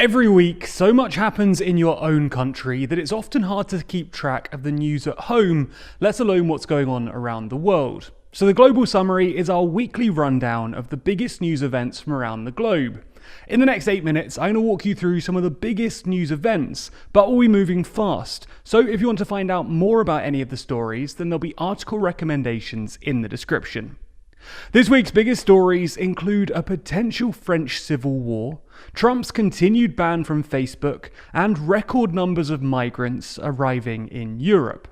Every week, so much happens in your own country that it's often hard to keep track of the news at home, let alone what's going on around the world. So the Global Summary is our weekly rundown of the biggest news events from around the globe. In the next 8 minutes, I'm going to walk you through some of the biggest news events, but we'll be moving fast. So if you want to find out more about any of the stories, then there'll be article recommendations in the description. This week's biggest stories include a potential French civil war, Trump's continued ban from Facebook, and record numbers of migrants arriving in Europe.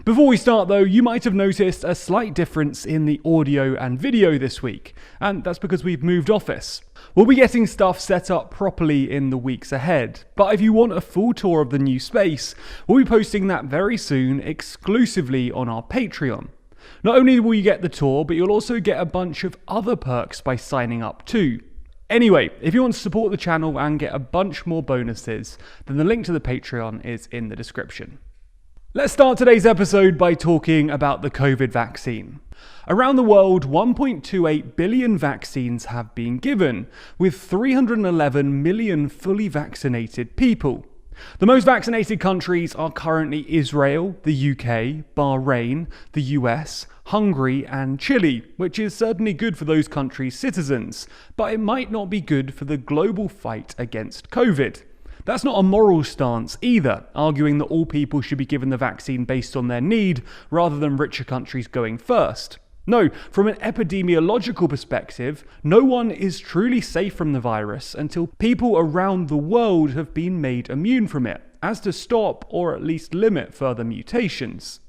Before we start though, you might have noticed a slight difference in the audio and video this week, and that's because we've moved office. We'll be getting stuff set up properly in the weeks ahead, but if you want a full tour of the new space, we'll be posting that very soon exclusively on our Patreon. Not only will you get the tour, but you'll also get a bunch of other perks by signing up too. Anyway, if you want to support the channel and get a bunch more bonuses, then the link to the Patreon is in the description. Let's start today's episode by talking about the COVID vaccine. Around the world, 1.28 billion vaccines have been given, with 311 million fully vaccinated people. The most vaccinated countries are currently Israel, the UK, Bahrain, the US, Hungary and Chile, which is certainly good for those countries' citizens, but it might not be good for the global fight against COVID. That's not a moral stance either, arguing that all people should be given the vaccine based on their need, rather than richer countries going first. No, from an epidemiological perspective, no one is truly safe from the virus until people around the world have been made immune from it, as to stop or at least limit further mutations.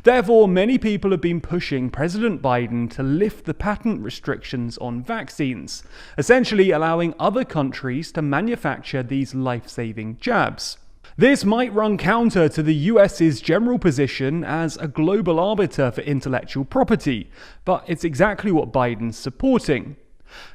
Therefore, many people have been pushing President Biden to lift the patent restrictions on vaccines, essentially allowing other countries to manufacture these life-saving jabs. This might run counter to the US's general position as a global arbiter for intellectual property, but it's exactly what Biden's supporting.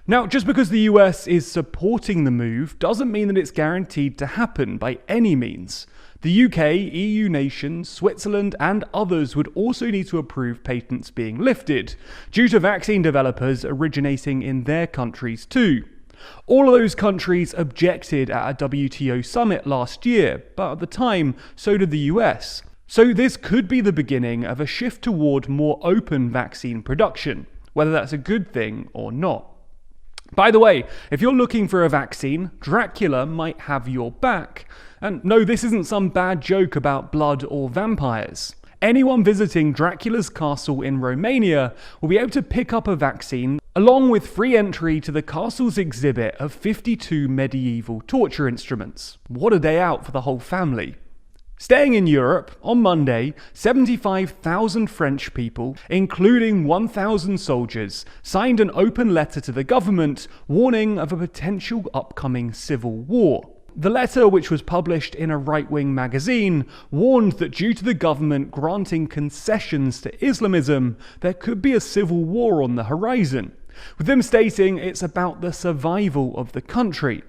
Now, just because the US is supporting the move doesn't mean that it's guaranteed to happen by any means. The UK, EU nations, Switzerland and others would also need to approve patents being lifted, due to vaccine developers originating in their countries too. All of those countries objected at a WTO summit last year, but at the time, so did the US. So this could be the beginning of a shift toward more open vaccine production, whether that's a good thing or not. By the way, if you're looking for a vaccine, Dracula might have your back. And no, this isn't some bad joke about blood or vampires. Anyone visiting Dracula's castle in Romania will be able to pick up a vaccine, along with free entry to the castle's exhibit of 52 medieval torture instruments. What a day out for the whole family. Staying in Europe, on Monday, 75,000 French people, including 1,000 soldiers, signed an open letter to the government warning of a potential upcoming civil war. The letter, which was published in a right-wing magazine, warned that due to the government granting concessions to Islamism, there could be a civil war on the horizon, with them stating it's about the survival of the country.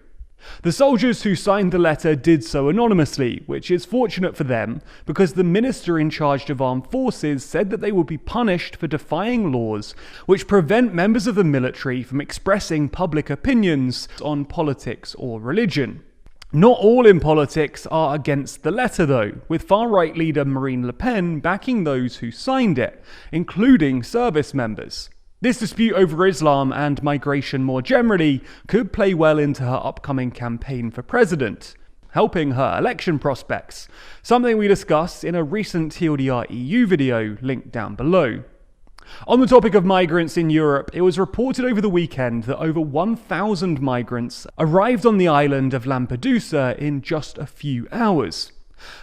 The soldiers who signed the letter did so anonymously, which is fortunate for them because the minister in charge of armed forces said that they would be punished for defying laws which prevent members of the military from expressing public opinions on politics or religion. Not all in politics are against the letter though, with far-right leader Marine Le Pen backing those who signed it, including service members. This dispute over Islam and migration more generally could play well into her upcoming campaign for president, helping her election prospects, something we discussed in a recent TLDR EU video linked down below. On the topic of migrants in Europe, it was reported over the weekend that over 1,000 migrants arrived on the island of Lampedusa in just a few hours.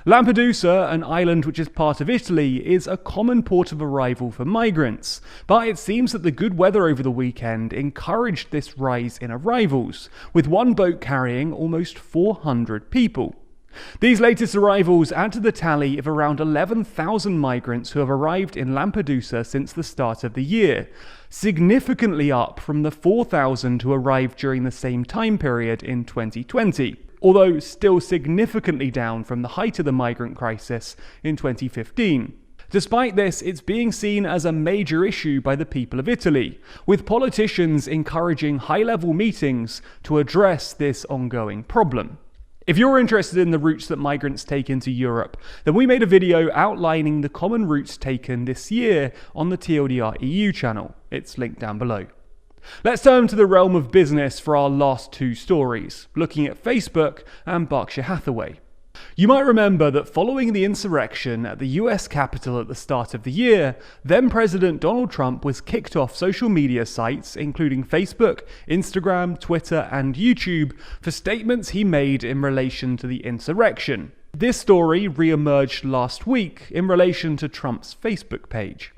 Lampedusa, an island which is part of Italy, is a common port of arrival for migrants, but it seems that the good weather over the weekend encouraged this rise in arrivals, with one boat carrying almost 400 people. These latest arrivals add to the tally of around 11,000 migrants who have arrived in Lampedusa since the start of the year, significantly up from the 4,000 who arrived during the same time period in 2020, although still significantly down from the height of the migrant crisis in 2015. Despite this, it's being seen as a major issue by the people of Italy, with politicians encouraging high-level meetings to address this ongoing problem. If you're interested in the routes that migrants take into Europe, then we made a video outlining the common routes taken this year on the TLDR EU channel. It's linked down below. Let's turn to the realm of business for our last two stories, looking at Facebook and Berkshire Hathaway. You might remember that following the insurrection at the US Capitol at the start of the year, then President Donald Trump was kicked off social media sites including Facebook, Instagram, Twitter, and YouTube for statements he made in relation to the insurrection. This story re-emerged last week in relation to Trump's Facebook page.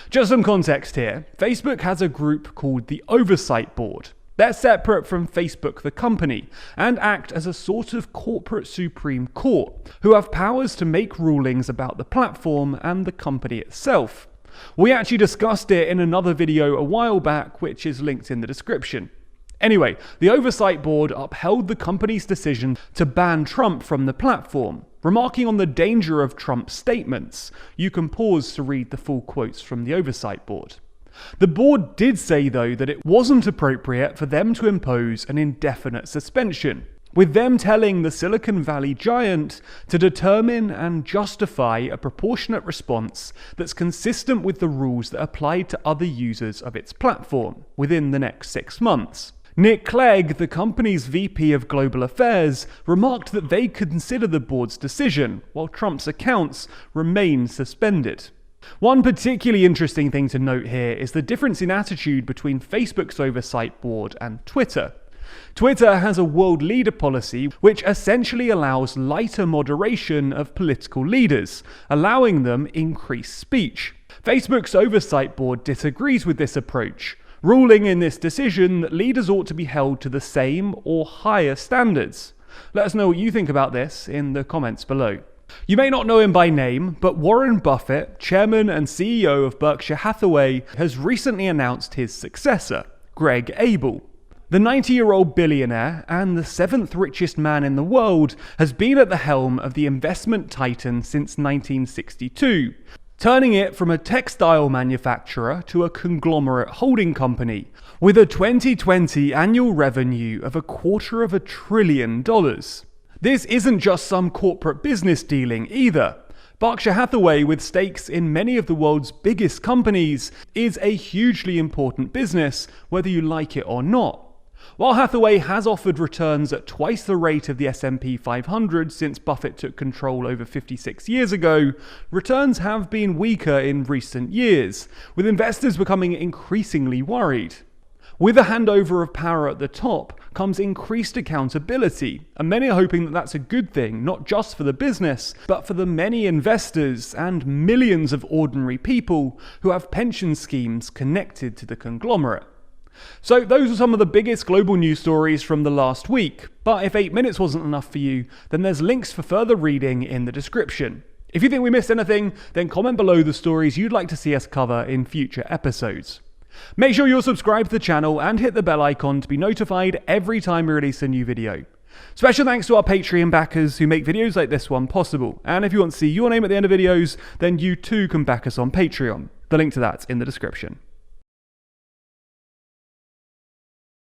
Just some context here, Facebook has a group called the Oversight Board. They're separate from Facebook the company and act as a sort of corporate Supreme Court who have powers to make rulings about the platform and the company itself. We actually discussed it in another video a while back, which is linked in the description. Anyway, the Oversight Board upheld the company's decision to ban Trump from the platform, remarking on the danger of Trump's statements. You can pause to read the full quotes from the Oversight Board. The board did say, though, that it wasn't appropriate for them to impose an indefinite suspension, with them telling the Silicon Valley giant to determine and justify a proportionate response that's consistent with the rules that applied to other users of its platform within the next 6 months. Nick Clegg, the company's VP of Global Affairs, remarked that they consider the board's decision, while Trump's accounts remain suspended. One particularly interesting thing to note here is the difference in attitude between Facebook's Oversight Board and Twitter. Twitter has a world leader policy which essentially allows lighter moderation of political leaders, allowing them increased speech. Facebook's Oversight Board disagrees with this approach, ruling in this decision that leaders ought to be held to the same or higher standards. Let us know what you think about this in the comments below. You may not know him by name, but Warren Buffett, chairman and CEO of Berkshire Hathaway, has recently announced his successor, Greg Abel. The 90-year-old billionaire and the 7th richest man in the world has been at the helm of the investment titan since 1962, turning it from a textile manufacturer to a conglomerate holding company, with a 2020 annual revenue of $250 billion. This isn't just some corporate business dealing either. Berkshire Hathaway, with stakes in many of the world's biggest companies, is a hugely important business, whether you like it or not. While Hathaway has offered returns at twice the rate of the S&P 500 since Buffett took control over 56 years ago, returns have been weaker in recent years, with investors becoming increasingly worried. With the handover of power at the top comes increased accountability, and many are hoping that that's a good thing, not just for the business, but for the many investors and millions of ordinary people who have pension schemes connected to the conglomerate. So those are some of the biggest global news stories from the last week, but if 8 minutes wasn't enough for you, then there's links for further reading in the description. If you think we missed anything, then comment below the stories you'd like to see us cover in future episodes. Make sure you're subscribed to the channel and hit the bell icon to be notified every time we release a new video. Special thanks to our Patreon backers who make videos like this one possible, and if you want to see your name at the end of videos, then you too can back us on Patreon. The link to that's in the description.